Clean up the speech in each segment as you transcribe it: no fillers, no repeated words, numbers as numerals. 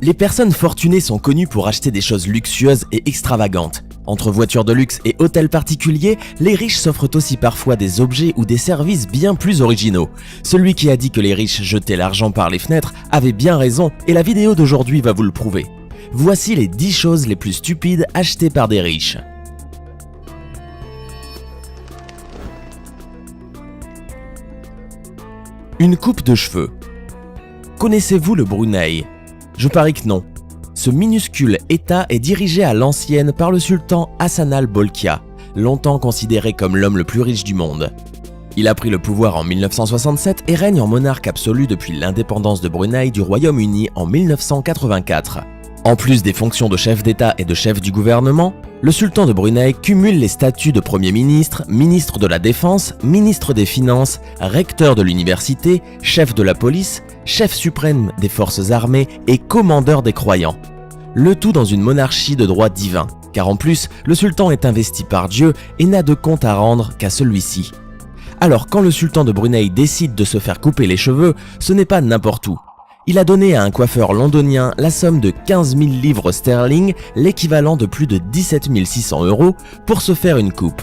Les personnes fortunées sont connues pour acheter des choses luxueuses et extravagantes. Entre voitures de luxe et hôtels particuliers, les riches s'offrent aussi parfois des objets ou des services bien plus originaux. Celui qui a dit que les riches jetaient l'argent par les fenêtres avait bien raison et la vidéo d'aujourd'hui va vous le prouver. Voici les 10 choses les plus stupides achetées par des riches. Une coupe de cheveux. Connaissez-vous le Brunei? Je parie que non. Ce minuscule État est dirigé à l'ancienne par le sultan Hassanal Bolkiah, longtemps considéré comme l'homme le plus riche du monde. Il a pris le pouvoir en 1967 et règne en monarque absolu depuis l'indépendance de Brunei du Royaume-Uni en 1984. En plus des fonctions de chef d'État et de chef du gouvernement, le sultan de Brunei cumule les statuts de Premier ministre, ministre de la Défense, ministre des Finances, recteur de l'université, chef de la police, chef suprême des forces armées et commandeur des croyants. Le tout dans une monarchie de droit divin, car en plus, le sultan est investi par Dieu et n'a de compte à rendre qu'à celui-ci. Alors quand le sultan de Brunei décide de se faire couper les cheveux, ce n'est pas n'importe où. Il a donné à un coiffeur londonien la somme de 15 000 livres sterling, l'équivalent de plus de 17 600 €, pour se faire une coupe.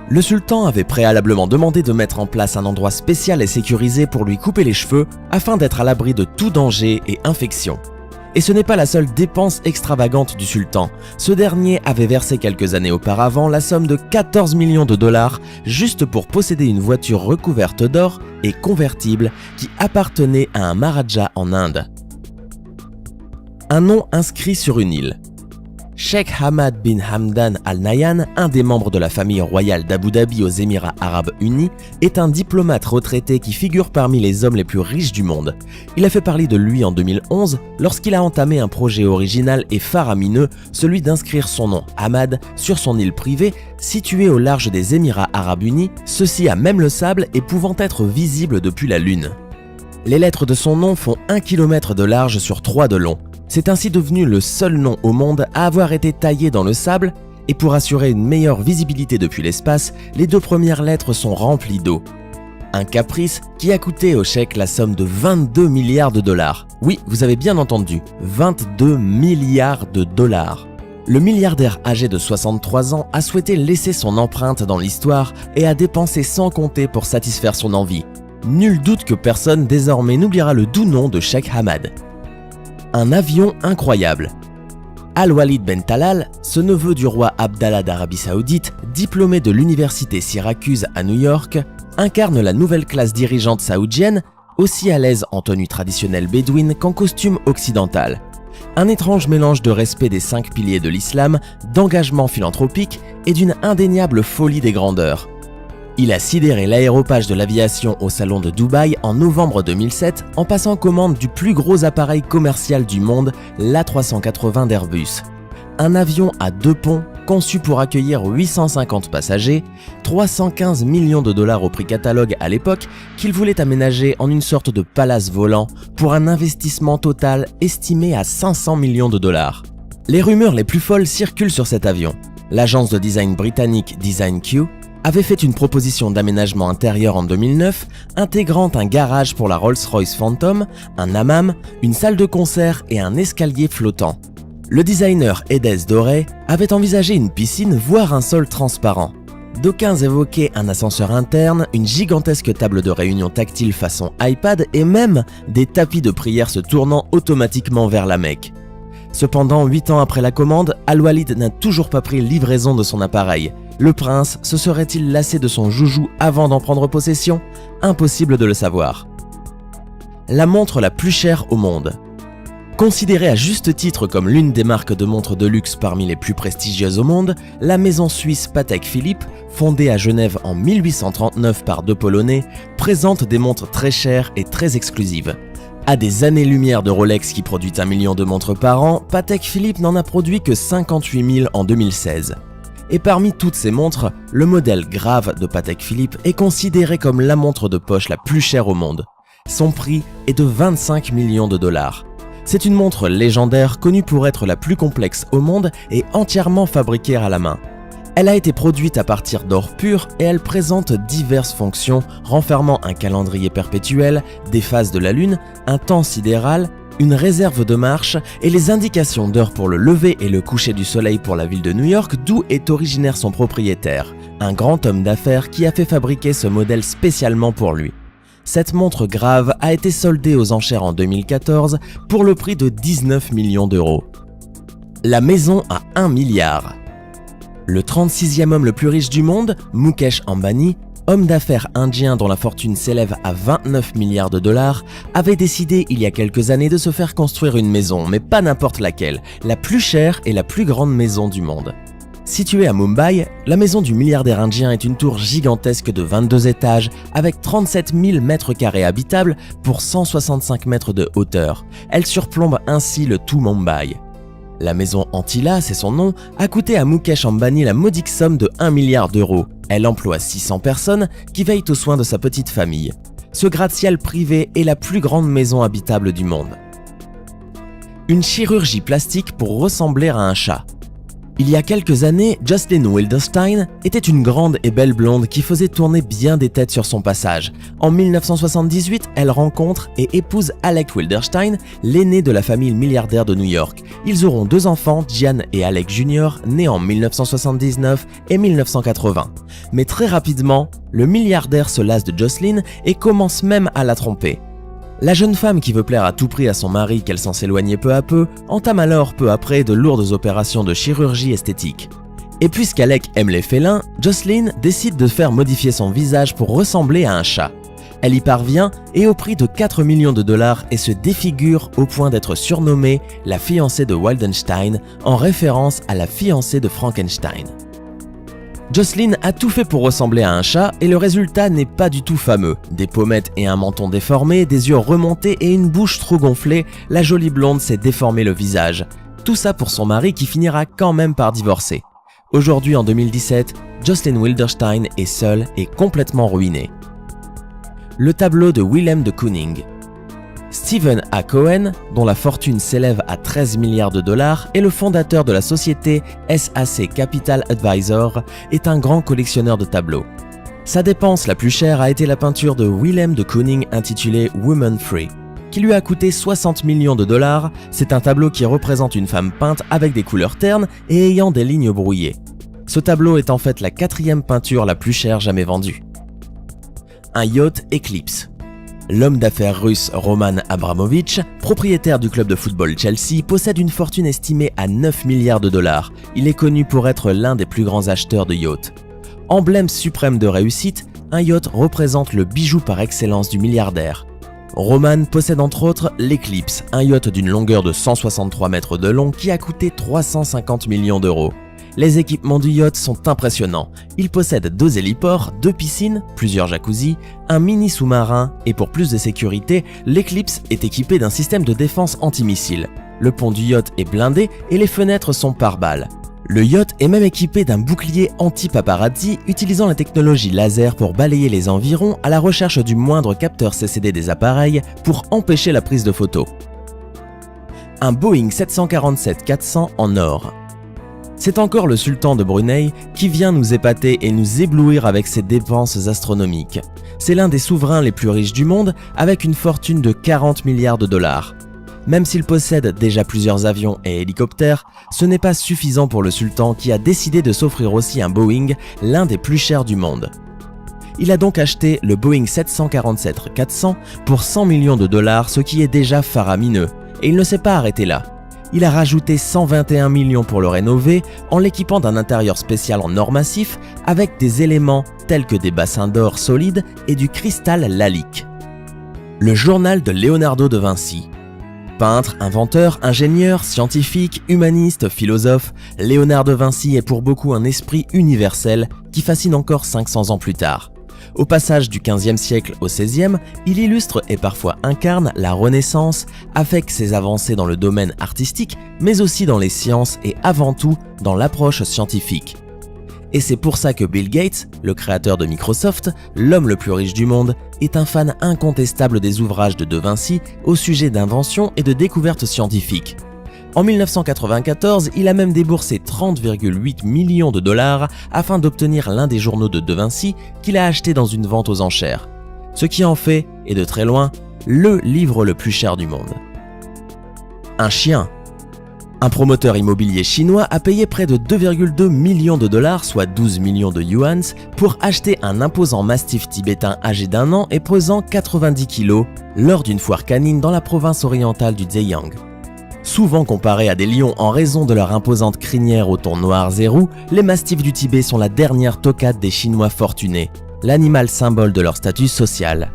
Le sultan avait préalablement demandé de mettre en place un endroit spécial et sécurisé pour lui couper les cheveux afin d'être à l'abri de tout danger et infection. Et ce n'est pas la seule dépense extravagante du sultan. Ce dernier avait versé quelques années auparavant la somme de 14 millions de dollars juste pour posséder une voiture recouverte d'or et convertible qui appartenait à un maharaja en Inde. Un nom inscrit sur une île. Sheikh Hamad bin Hamdan Al Nahyan, un des membres de la famille royale d'Abu Dhabi aux Émirats Arabes Unis, est un diplomate retraité qui figure parmi les hommes les plus riches du monde. Il a fait parler de lui en 2011 lorsqu'il a entamé un projet original et faramineux, celui d'inscrire son nom Hamad sur son île privée située au large des Émirats Arabes Unis, ceci à même le sable et pouvant être visible depuis la Lune. Les lettres de son nom font 1 km de large sur 3 de long. C'est ainsi devenu le seul nom au monde à avoir été taillé dans le sable et pour assurer une meilleure visibilité depuis l'espace, les 2 premières lettres sont remplies d'eau. Un caprice qui a coûté au cheikh la somme de 22 milliards de dollars. Oui, vous avez bien entendu, 22 milliards de dollars. Le milliardaire âgé de 63 ans a souhaité laisser son empreinte dans l'histoire et a dépensé sans compter pour satisfaire son envie. Nul doute que personne désormais n'oubliera le doux nom de Sheikh Hamad. Un avion incroyable. Al-Walid Ben Talal, ce neveu du roi Abdallah d'Arabie Saoudite, diplômé de l'université Syracuse à New York, incarne la nouvelle classe dirigeante saoudienne, aussi à l'aise en tenue traditionnelle bédouine qu'en costume occidental. Un étrange mélange de respect des 5 piliers de l'islam, d'engagement philanthropique et d'une indéniable folie des grandeurs. Il a sidéré l'aéropage de l'aviation au salon de Dubaï en novembre 2007 en passant commande du plus gros appareil commercial du monde, l'A380 d'Airbus. Un avion à 2 ponts conçu pour accueillir 850 passagers, 315 millions de dollars au prix catalogue à l'époque, qu'il voulait aménager en une sorte de palace volant pour un investissement total estimé à 500 millions de dollars. Les rumeurs les plus folles circulent sur cet avion. L'agence de design britannique DesignQ avait fait une proposition d'aménagement intérieur en 2009, intégrant un garage pour la Rolls-Royce Phantom, un hammam, une salle de concert et un escalier flottant. Le designer Edez Doré avait envisagé une piscine, voire un sol transparent. D'aucuns évoquaient un ascenseur interne, une gigantesque table de réunion tactile façon iPad et même des tapis de prière se tournant automatiquement vers la Mecque. Cependant, 8 ans après la commande, Al-Walid n'a toujours pas pris livraison de son appareil. Le prince se serait-il lassé de son joujou avant d'en prendre possession? Impossible de le savoir. La montre la plus chère au monde. Considérée à juste titre comme l'une des marques de montres de luxe parmi les plus prestigieuses au monde, la maison suisse Patek Philippe, fondée à Genève en 1839 par 2 Polonais, présente des montres très chères et très exclusives. À des années-lumière de Rolex qui produit 1 million de montres par an, Patek Philippe n'en a produit que 58 000 en 2016. Et parmi toutes ces montres, le modèle Grave de Patek Philippe est considéré comme la montre de poche la plus chère au monde. Son prix est de 25 millions de dollars. C'est une montre légendaire connue pour être la plus complexe au monde et entièrement fabriquée à la main. Elle a été produite à partir d'or pur et elle présente diverses fonctions renfermant un calendrier perpétuel, des phases de la Lune, un temps sidéral, une réserve de marche et les indications d'heure pour le lever et le coucher du soleil pour la ville de New York, d'où est originaire son propriétaire, un grand homme d'affaires qui a fait fabriquer ce modèle spécialement pour lui. Cette montre grave a été soldée aux enchères en 2014 pour le prix de 19 millions d'euros. La maison à 1 milliard. Le 36e homme le plus riche du monde, Mukesh Ambani, homme d'affaires indien dont la fortune s'élève à 29 milliards de dollars, avait décidé il y a quelques années de se faire construire une maison, mais pas n'importe laquelle, la plus chère et la plus grande maison du monde. Située à Mumbai, la maison du milliardaire indien est une tour gigantesque de 22 étages avec 37 000 mètres carrés habitables pour 165 mètres de hauteur. Elle surplombe ainsi le tout Mumbai. La maison Antilla, c'est son nom, a coûté à Mukesh Ambani la modique somme de 1 milliard d'euros. Elle emploie 600 personnes qui veillent aux soins de sa petite famille. Ce gratte-ciel privé est la plus grande maison habitable du monde. Une chirurgie plastique pour ressembler à un chat. Il y a quelques années, Jocelyn Wildenstein était une grande et belle blonde qui faisait tourner bien des têtes sur son passage. En 1978, elle rencontre et épouse Alec Wildenstein, l'aîné de la famille milliardaire de New York. Ils auront 2 enfants, Gian et Alec Jr., nés en 1979 et 1980. Mais très rapidement, le milliardaire se lasse de Jocelyn et commence même à la tromper. La jeune femme qui veut plaire à tout prix à son mari qu'elle s'en s'éloigner peu à peu, entame alors peu après de lourdes opérations de chirurgie esthétique. Et puisqu'Alec aime les félins, Jocelyn décide de faire modifier son visage pour ressembler à un chat. Elle y parvient et au prix de 4 millions de dollars et se défigure au point d'être surnommée la fiancée de Wildenstein en référence à la fiancée de Frankenstein. Jocelyn a tout fait pour ressembler à un chat et le résultat n'est pas du tout fameux. Des pommettes et un menton déformé, des yeux remontés et une bouche trop gonflée, la jolie blonde s'est déformé le visage. Tout ça pour son mari qui finira quand même par divorcer. Aujourd'hui en 2017, Jocelyn Wildenstein est seule et complètement ruinée. Le tableau de Willem de Kooning. Stephen A. Cohen, dont la fortune s'élève à 13 milliards de dollars, est le fondateur de la société SAC Capital Advisor, est un grand collectionneur de tableaux. Sa dépense la plus chère a été la peinture de Willem de Kooning intitulée Woman Free, qui lui a coûté 60 millions de dollars. C'est un tableau qui représente une femme peinte avec des couleurs ternes et ayant des lignes brouillées. Ce tableau est en fait la 4e peinture la plus chère jamais vendue. Un yacht Eclipse. L'homme d'affaires russe Roman Abramovich, propriétaire du club de football Chelsea, possède une fortune estimée à 9 milliards de dollars. Il est connu pour être l'un des plus grands acheteurs de yachts. Emblème suprême de réussite, un yacht représente le bijou par excellence du milliardaire. Roman possède entre autres l'Eclipse, un yacht d'une longueur de 163 mètres de long qui a coûté 350 millions d'euros. Les équipements du yacht sont impressionnants. Il possède 2 héliports, 2 piscines, plusieurs jacuzzis, un mini sous-marin et pour plus de sécurité, l'Eclipse est équipé d'un système de défense antimissile. Le pont du yacht est blindé et les fenêtres sont pare-balles. Le yacht est même équipé d'un bouclier anti-paparazzi utilisant la technologie laser pour balayer les environs à la recherche du moindre capteur CCD des appareils pour empêcher la prise de photos. Un Boeing 747-400 en or. C'est encore le sultan de Brunei qui vient nous épater et nous éblouir avec ses dépenses astronomiques. C'est l'un des souverains les plus riches du monde avec une fortune de 40 milliards de dollars. Même s'il possède déjà plusieurs avions et hélicoptères, ce n'est pas suffisant pour le sultan qui a décidé de s'offrir aussi un Boeing, l'un des plus chers du monde. Il a donc acheté le Boeing 747-400 pour 100 millions de dollars, ce qui est déjà faramineux, et il ne s'est pas arrêté là. Il a rajouté 121 millions pour le rénover en l'équipant d'un intérieur spécial en or massif avec des éléments tels que des bassins d'or solides et du cristal lalique. Le journal de Léonardo de Vinci. Peintre, inventeur, ingénieur, scientifique, humaniste, philosophe, Léonard de Vinci est pour beaucoup un esprit universel qui fascine encore 500 ans plus tard. Au passage du XVe siècle au XVIe, il illustre et parfois incarne la Renaissance avec ses avancées dans le domaine artistique, mais aussi dans les sciences et avant tout dans l'approche scientifique. Et c'est pour ça que Bill Gates, le créateur de Microsoft, l'homme le plus riche du monde, est un fan incontestable des ouvrages de Vinci au sujet d'inventions et de découvertes scientifiques. En 1994, il a même déboursé 30,8 millions de dollars afin d'obtenir l'un des journaux de De Vinci qu'il a acheté dans une vente aux enchères. Ce qui en fait, et de très loin, le livre le plus cher du monde. un chien. Un promoteur immobilier chinois a payé près de 2,2 millions de dollars, soit 12 millions de yuans, pour acheter un imposant mastif tibétain âgé d'1 an et pesant 90 kg lors d'une foire canine dans la province orientale du Zhejiang. Souvent comparés à des lions en raison de leur imposante crinière aux tons noirs et roux, les mastifs du Tibet sont la dernière toquade des Chinois fortunés, l'animal symbole de leur statut social.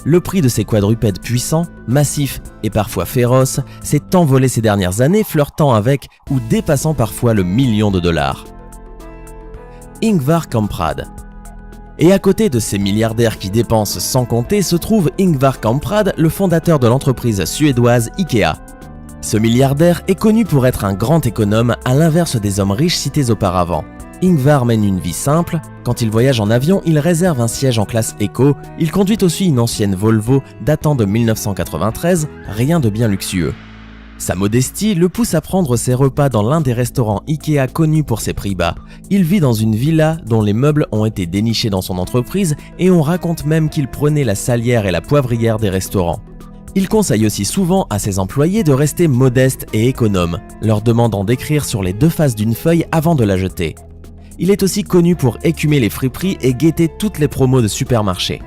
Le prix de ces quadrupèdes puissants, massifs et parfois féroces s'est envolé ces dernières années, flirtant avec ou dépassant parfois le million de dollars. Ingvar Kamprad. Et à côté de ces milliardaires qui dépensent sans compter se trouve Ingvar Kamprad, le fondateur de l'entreprise suédoise IKEA. Ce milliardaire est connu pour être un grand économe à l'inverse des hommes riches cités auparavant. Ingvar mène une vie simple, quand il voyage en avion, il réserve un siège en classe éco, il conduit aussi une ancienne Volvo datant de 1993, rien de bien luxueux. Sa modestie le pousse à prendre ses repas dans l'un des restaurants IKEA connus pour ses prix bas. Il vit dans une villa dont les meubles ont été dénichés dans son entreprise et on raconte même qu'il prenait la salière et la poivrière des restaurants. Il conseille aussi souvent à ses employés de rester modestes et économes, leur demandant d'écrire sur les 2 faces d'une feuille avant de la jeter. Il est aussi connu pour écumer les friperies et guetter toutes les promos de supermarchés.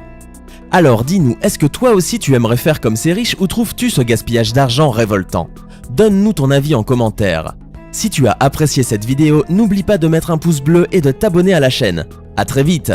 Alors dis-nous, est-ce que toi aussi tu aimerais faire comme ces riches ou trouves-tu ce gaspillage d'argent révoltant? Donne-nous ton avis en commentaire. Si tu as apprécié cette vidéo, n'oublie pas de mettre un pouce bleu et de t'abonner à la chaîne. À très vite!